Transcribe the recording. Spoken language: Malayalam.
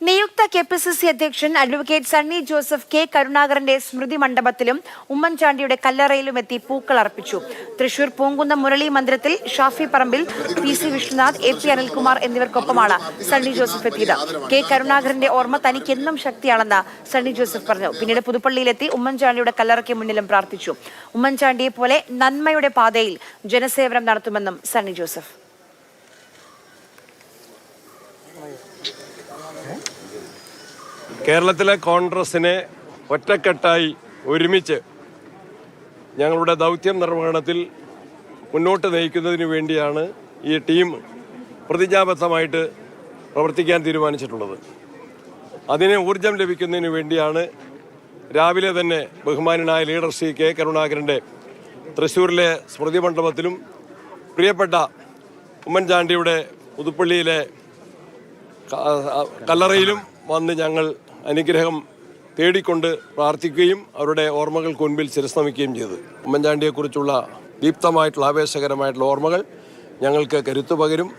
നിയുക്ത കെപിസിസി അധ്യക്ഷൻ അഡ്വക്കേറ്റ് സണ്ണി ജോസഫ് കെ കരുണാകരന്റെ സ്മൃതി മണ്ഡപത്തിലും ഉമ്മൻചാണ്ടിയുടെ കല്ലറയിലും എത്തി പൂക്കൾ അർപ്പിച്ചു. തൃശൂർ പൂങ്കുന്നം മുരളി മന്ദിരത്തിൽ ഷാഫി പറമ്പിൽ, PC വിശ്വനാഥ്, AP അനിൽകുമാർ എന്നിവർക്കൊപ്പമാണ് സണ്ണി ജോസഫ് എത്തിയത്. കെ കരുണാകരന്റെ ഓർമ്മ തനിക്കെന്നും ശക്തിയാണെന്ന് സണ്ണി ജോസഫ് പറഞ്ഞു. പിന്നീട് പുതുപ്പള്ളിയിലെത്തി ഉമ്മൻചാണ്ടിയുടെ കല്ലറയ്ക്ക് മുന്നിലും പ്രാർത്ഥിച്ചു. ഉമ്മൻചാണ്ടിയെ പോലെ നന്മയുടെ പാതയിൽ ജനസേവനം നടത്തുമെന്നും സണ്ണി ജോസഫ്. കേരളത്തിലെ കോൺഗ്രസിനെ ഒറ്റക്കെട്ടായി ഒരുമിച്ച് ഞങ്ങളുടെ ദൗത്യം നിർവഹണത്തിൽ മുന്നോട്ട് നയിക്കുന്നതിന് വേണ്ടിയാണ് ഈ ടീം പ്രതിജ്ഞാബദ്ധമായിട്ട് പ്രവർത്തിക്കാൻ തീരുമാനിച്ചിട്ടുള്ളത്. അതിന് ഊർജം ലഭിക്കുന്നതിന് വേണ്ടിയാണ് രാവിലെ തന്നെ ബഹുമാനനായ ലീഡർ ശ്രീ കെ കരുണാകരൻ്റെ തൃശ്ശൂരിലെ സ്മൃതി മണ്ഡപത്തിലും പ്രിയപ്പെട്ട ഉമ്മൻചാണ്ടിയുടെ പുതുപ്പള്ളിയിലെ കല്ലറയിലും വന്ന് ഞങ്ങൾ അനുഗ്രഹം തേടിക്കൊണ്ട് പ്രാർത്ഥിക്കുകയും അവരുടെ ഓർമ്മകൾക്ക് മുൻപിൽ ശിരസ്നമിക്കുകയും ചെയ്തു. ഉമ്മൻചാണ്ടിയെക്കുറിച്ചുള്ള ദീപ്തമായിട്ടുള്ള ആവേശകരമായിട്ടുള്ള ഓർമ്മകൾ ഞങ്ങൾക്ക് കരുത്തു പകരും.